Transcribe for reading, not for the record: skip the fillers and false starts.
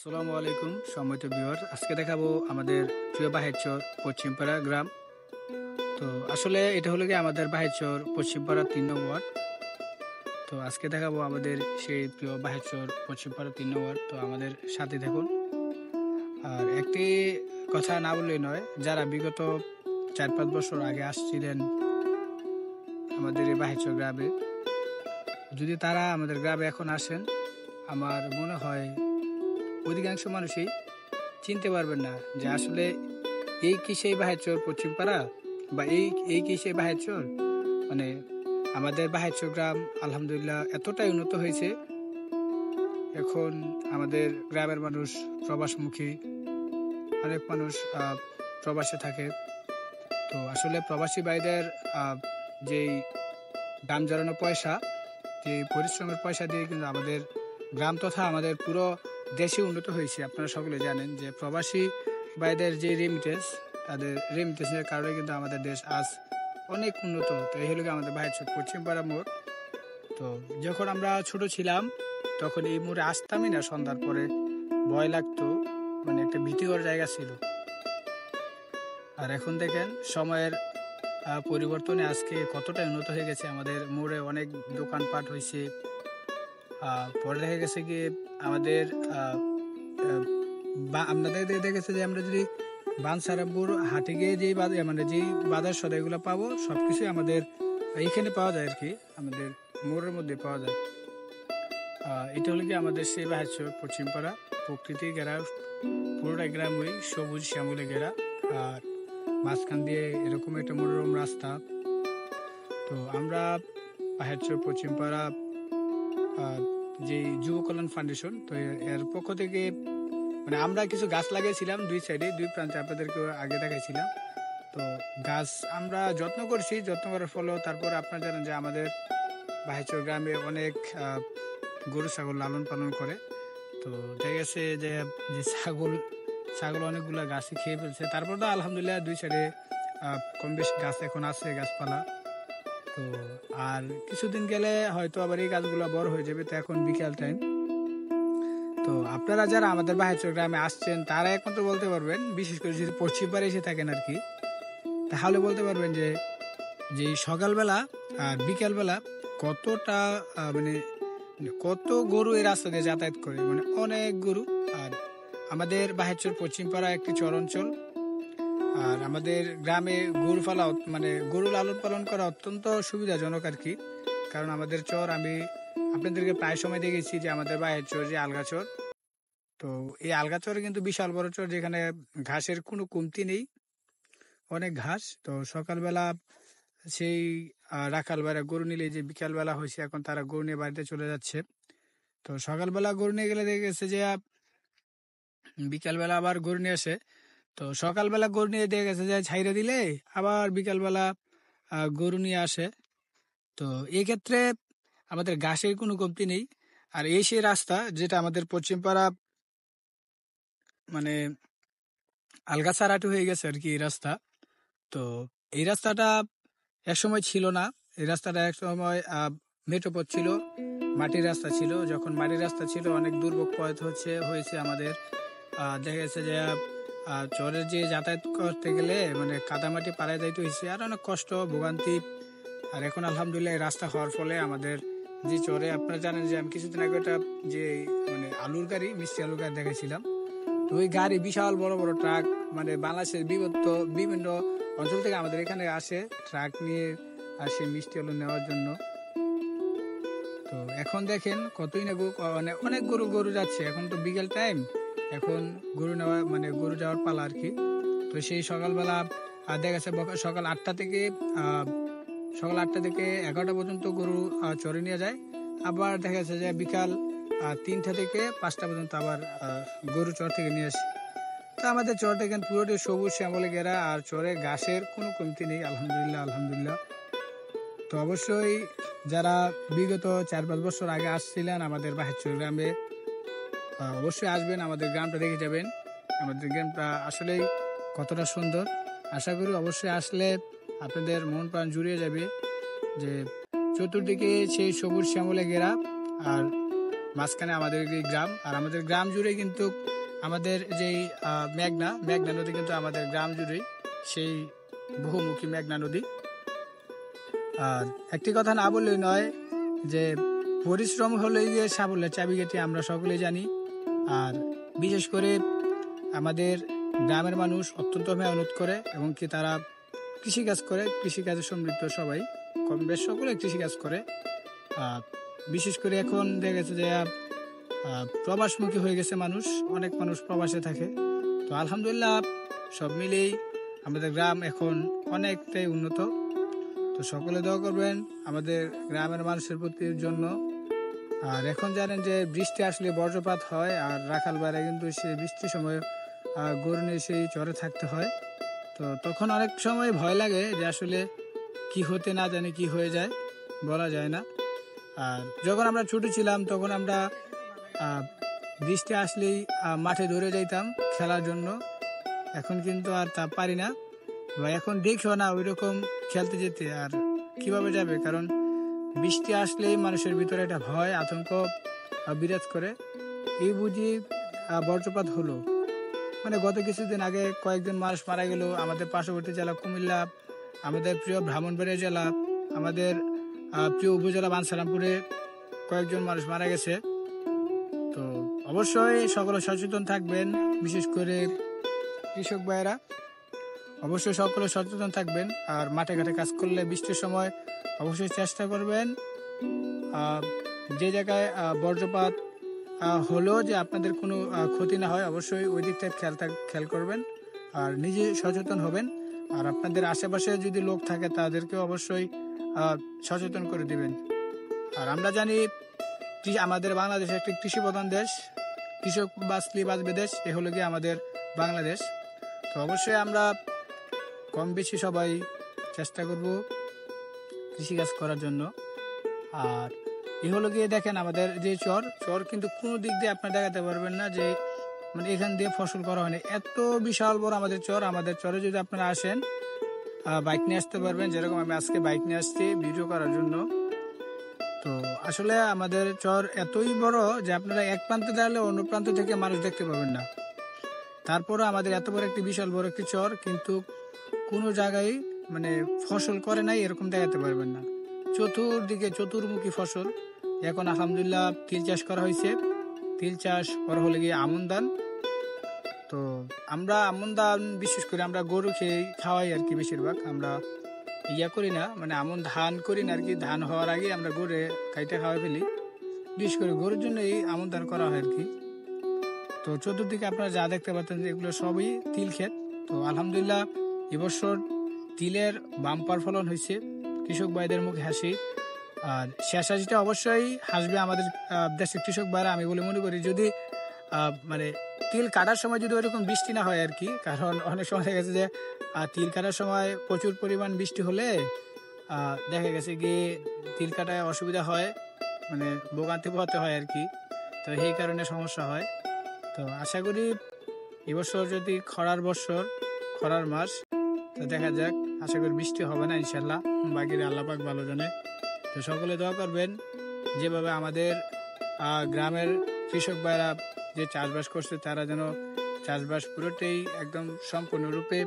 আসসালামু আলাইকুম সম্মানিত ভিউয়ার, আজকে দেখাবো আমাদের প্রিয় বাহেরচর পশ্চিমপাড়া গ্রাম। তো আসলে এটা হলো কি আমাদের বাহেরচর পশ্চিমপাড়া 3 নং ওয়ার্ড। তো আজকে দেখাবো আমাদের সেই প্রিয় বাহেরচর পশ্চিমপাড়া 3 নং ওয়ার্ড। তো আমাদের সাথে থাকুন। আর একটি কথা না বললেই নয়, যারা বিগত 4-5 বছর আগে আসছিলেন আমাদের এই বাহেরচর গ্রামে, যদি তারা আমাদের গ্রামে এখন আসেন, আমার মনে হয় অধিকাংশ মানুষই চিনতে পারবেন না যে আসলে এই কি সেই বাহেরচর পশ্চিমপাড়া, বা এই কি সেই বাহেরচর। মানে আমাদের বাহেরচর গ্রাম আলহামদুলিল্লাহ এতটাই উন্নত হয়েছে, এখন আমাদের গ্রামের মানুষ প্রবাসমুখী, অনেক মানুষ প্রবাসে থাকে। তো আসলে প্রবাসী ভাইদের যেই দাম জড়ানো পয়সা, যে পরিশ্রমের পয়সা দিয়ে কিন্তু আমাদের গ্রাম তথা আমাদের পুরো দেশে উন্নত হয়েছে। আপনারা সকলে জানেন যে প্রবাসী ভাইদের যে রেমিটেন্স, তাদের রেমিটেন্সের কারণে কিন্তু আমাদের দেশ আজ অনেক উন্নত। তো এই হলো আমাদের বাহেরচর পশ্চিমপাড়া মোড়। তো যখন আমরা ছোট ছিলাম তখন এই মোড়ে আসতামই না, সন্ধ্যার পরে ভয় লাগতো, মানে একটা ভীতিকর জায়গা ছিল। আর এখন দেখেন সময়ের পরিবর্তনে আজকে কতটা উন্নত হয়ে গেছে, আমাদের মোড়ে অনেক দোকানপাট হয়েছে। পরে দেখা গেছে কি আমাদের আপনাদের দেখেছে যে আমরা যদি বানসারামপুর হাটে গিয়ে যেই মানে যেই বাজার সদাইগুলো পাবো সবকিছুই আমাদের এইখানে পাওয়া যায় আর কি, আমাদের মোড়ের মধ্যে পাওয়া যায়। এটা হলো কি আমাদের সেই বাহেরচর পশ্চিমপাড়া, প্রকৃতি ঘেরা, পুরোটা গ্রামই সবুজ শ্যামলে ঘেরা, আর মাঝখান দিয়ে এরকম একটা মনোরম রাস্তা। তো আমরা বাহেরচর পশ্চিমপাড়া যে যুব কল্যাণ ফাউন্ডেশন, তো এর পক্ষ থেকে মানে আমরা কিছু গাছ লাগিয়েছিলাম দুই সাইডে, দুই প্রান্তে, আপনাদেরকে আগে দেখাইছিলাম। তো গাছ আমরা যত্ন করছি, যত্ন করার ফলেও তারপর আপনারা জানেন যে আমাদের বাহেরচর গ্রামে অনেক গরু ছাগল লালন পালন করে। তো দেখা গেছে যে ছাগল অনেকগুলো গাছই খেয়ে ফেলছে। তারপর তো আলহামদুলিল্লাহ দুই সাইডে কম বেশি গাছ এখন আছে, গাছপালা। তো আর কিছুদিন গেলে হয়তো আবার এই গাছগুলো বড় হয়ে যাবে। তো এখন বিকেল টাইম, তো আপনারা যারা আমাদের বাহেরচর গ্রামে আসছেন তারা একমাত্র বলতে পারবেন, বিশেষ করে যদি পশ্চিমপাড়ে এসে থাকেন আর কি, তাহলে বলতে পারবেন যে যে সকালবেলা আর বিকেলবেলা কতটা মানে কত গরু এই রাস্তা দিয়ে যাতায়াত করে, মানে অনেক গরু। আর আমাদের বাহেরচর পশ্চিমপাড়া একটি চর অঞ্চল, আর আমাদের গ্রামে গরু পালা মানে গরু লালন পালন করা অত্যন্ত সুবিধাজনক আর কি। কারণ আমাদের চর, আমি আপনাদেরকে প্রায় সময় দেখেছি যে আমাদের বাহেরচর যে আলগাচর, তো এই আলগাচরে কিন্তু বিশাল বড় চর, যেখানে ঘাসের কোনো কমতি নেই, অনেক ঘাস। তো সকালবেলা সেই রাখাল ভাইরা গরু নিলে, যে বিকালবেলা হয়েছে এখন তারা গরু নিয়ে বাড়িতে চলে যাচ্ছে। তো সকালবেলা গরু নিয়ে গেলে দেখে গেছে যে বিকালবেলা আবার গরু নিয়ে আসে। তো সকালবেলা গরু নিয়ে দিয়ে গেছে যে ছাইরে দিলে আবার বিকালবেলা গরু নিয়ে আসে। তো এই ক্ষেত্রে আমাদের ঘাসের কোনো কমতি নেই। আর এই সেই রাস্তা যেটা আমাদের পশ্চিমপাড়া মানে আলগাছাড়াটু হয়ে গেছে আর কি এই রাস্তা। তো এই রাস্তাটা একসময় ছিল না, এই রাস্তাটা একসময় মেঠোপথ ছিল, মাটির রাস্তা ছিল। যখন মাটির রাস্তা ছিল অনেক দুর্ভোগ পথ হয়েছে আমাদের। দেখা গেছে যে চরের যে যাতায়াত করতে গেলে মানে কাদামাটি পাড়ায় যাইতে হয়েছে, আর অনেক কষ্ট ভোগান্তি। আর এখন আলহামদুলিল্লাহ এই রাস্তা হওয়ার ফলে আমাদের যে চরে, আপনারা জানেন যে আমি কিছুদিন আগে একটা যে মানে আলুর গাড়ি, মিষ্টি আলুর গাড়ি দেখাইছিলাম। তো ওই গাড়ি বিশাল বড় বড় ট্রাক, মানে বাংলাদেশের বিভিন্ন অঞ্চল থেকে আমাদের এখানে আসে, ট্রাক নিয়ে আসে মিষ্টি আলু নেওয়ার জন্য। তো এখন দেখেন কতই না অনেক গরু যাচ্ছে। এখন তো বিকেল টাইম, এখন গরু নেওয়া মানে গরু যাওয়ার পালা আর কি। তো সেই সকালবেলা দেখা গেছে সকাল 8টা থেকে 11টা পর্যন্ত গরু চরে নিয়ে যায়। আবার দেখা যাচ্ছে যে বিকাল 3টা থেকে 5টা পর্যন্ত আবার গরু চর থেকে নিয়ে আসে। তো আমাদের চর দেখেন পুরোটি সবুজ শ্যামলে ঘেরা, আর চরে ঘাসের কোনো কমতি নেই আলহামদুলিল্লাহ। তো অবশ্যই যারা বিগত 4-5 বছর আগে আসছিলেন আমাদের বাহেরচর গ্রামে, অবশ্যই আসবেন, আমাদের গ্রামটা দেখে যাবেন। আমাদের গ্রামটা আসলেই কতটা সুন্দর। আশা করি অবশ্যই আসলে আপনাদের মন প্রাণ জুড়িয়ে যাবে, যে চতুর্দিকে সেই সবুজ শ্যামলে ঘেরা, আর মাঝখানে আমাদের এই গ্রাম। আর আমাদের গ্রাম জুড়ে কিন্তু আমাদের যেই মেঘনা নদী কিন্তু আমাদের গ্রাম জুড়েই সেই বহুমুখী মেঘনা নদী। আর একটি কথা না বললেই নয় যে পরিশ্রম হলে গিয়ে সাফল্যের চাবিকাঠি, আমরা সকলেই জানি। আর বিশেষ করে আমাদের গ্রামের মানুষ অত্যন্ত মেহনত করে এবং কি তারা কৃষিকাজ করে, কৃষিকাজে সমৃদ্ধ সবাই, কম বেশ সকলে কৃষিকাজ করে। বিশেষ করে এখন দেখা গেছে যে প্রবাসমুখী হয়ে গেছে মানুষ, অনেক মানুষ প্রবাসে থাকে। তো আলহামদুলিল্লাহ সব মিলেই আমাদের গ্রাম এখন অনেকটাই উন্নত। তো সকলে দোয়া করবেন আমাদের গ্রামের মানুষের প্রতি জন্য। আর এখন জানেন যে বৃষ্টি আসলে বজ্রপাত হয়, আর রাখাল বাইরে কিন্তু সে বৃষ্টির সময় গরু নিয়ে সেই চরে থাকতে হয়। তো তখন অনেক সময় ভয় লাগে যে আসলে কি হতে না জানি কি হয়ে যায়, বলা যায় না। আর যখন আমরা ছোট ছিলাম তখন আমরা বৃষ্টি আসলেই মাঠে দৌড়ে যাইতাম খেলার জন্য। এখন কিন্তু আর তা পারি না, বা এখন দেখিও না ওই রকম খেলতে যেতে। আর কিভাবে যাবে, কারণ বৃষ্টি আসলেই মানুষের ভিতরে একটা ভয় আতঙ্ক বিরাজ করে। এই বুঝি বজ্রপাত হলো, মানে গত কিছুদিন আগে কয়েকজন মানুষ মারা গেল আমাদের পার্শ্ববর্তী জেলা কুমিল্লা, আমাদের প্রিয় ব্রাহ্মণবাড়িয়া জেলা, আমাদের প্রিয় উপজেলা বাঞ্ছারামপুরে কয়েকজন মানুষ মারা গেছে। তো অবশ্যই সকলে সচেতন থাকবেন, বিশেষ করে কৃষক ভাইয়েরা অবশ্যই সকলে সচেতন থাকবেন। আর মাঠে ঘাটে কাজ করলে বৃষ্টির সময় অবশ্যই চেষ্টা করবেন যে জায়গায় বজ্রপাত হলো যে আপনাদের কোনো ক্ষতি না হয়, অবশ্যই ওই দিকটা খেয়াল করবেন আর নিজে সচেতন হবেন। আর আপনাদের আশেপাশে যদি লোক থাকে তাদেরকে অবশ্যই সচেতন করে দিবেন। আর আমরা জানি আমাদের বাংলাদেশ একটি কৃষি প্রধান দেশ, কৃষক বাঁচলে বাঁচবে দেশ, এ হলো গিয়ে আমাদের বাংলাদেশ। তো অবশ্যই আমরা কম বেশি সবাই চেষ্টা করব কৃষিকাজ করার জন্য। আর এ হলো গিয়ে দেখেন আমাদের যে চর কিন্তু কোনো দিক দিয়ে আপনার দেখাতে পারবেন না যে মানে এখান দিয়ে ফসল করা হয়নি। এত বিশাল বড় আমাদের চর। আমাদের চরে যদি আপনারা আসেন বাইক নিয়ে আসতে পারবেন, যেরকম আমি আজকে বাইক নিয়ে আসছি ভিডিও করার জন্য। তো আসলে আমাদের চর এতই বড় যে আপনারা এক প্রান্তে দাঁড়ালে অন্য প্রান্ত থেকে মানুষ দেখতে পাবেন না। তারপরও আমাদের এত বড় একটি বিশাল বড় একটি চর, কিন্তু কোনো জায়গায় মানে ফসল করে নাই এরকম দেখাতে পারবেন না। চতুর্দিকে চতুর্মুখী ফসল। এখন আলহামদুলিল্লাহ তিল চাষ করা হয়েছে, তিল চাষ করা হলে গিয়ে আমন ধান। তো আমরা আমন ধান বিশেষ করে আমরা গরু খেয়ে খাওয়াই আর কি, বেশিরভাগ আমরা করি না, মানে আমন ধান করি না আর কি। ধান হওয়ার আগে আমরা গরু খাইতে খাওয়াই ফেলি, বিশেষ করে গরুর জন্য এই আমন ধান করা হয় আর কি। তো চতুর্দিকে আপনারা যা দেখতে পাচ্ছেন এগুলো সবই তিল ক্ষেত। তো আলহামদুলিল্লাহ এবছর তিলের বাম্পার ফলন হয়েছে, কৃষক ভাইদের মুখে হাসি। আর শেষ হাসিটা অবশ্যই হাসবে আমাদের দেশের কৃষক ভাইরা, আমি বলে মনে করি। যদি মানে তিল কাটার সময় যদি ওইরকম বৃষ্টি না হয় আর কি, কারণ অনেক সময় দেখা গেছে যে তিল কাটার সময় প্রচুর পরিমাণ বৃষ্টি হলে দেখা গেছে কি তিল কাটায় অসুবিধা হয়, মানে ভোগান্তি পোহাতে হয় আর কি। তো এই কারণে সমস্যা হয়। তো আশা করি এবছর যদি খরার মাস, তো দেখা যাক, আশা করি বৃষ্টি হবে না ইনশাল্লাহ, বাকি আল্লাহ পাক ভালো জানে। তো সকলে দোয়া করবেন যেভাবে আমাদের গ্রামের কৃষক ভাইরা যে চাষবাস করছে তারা যেন চাষবাস পুরোটাই একদম সম্পূর্ণরূপে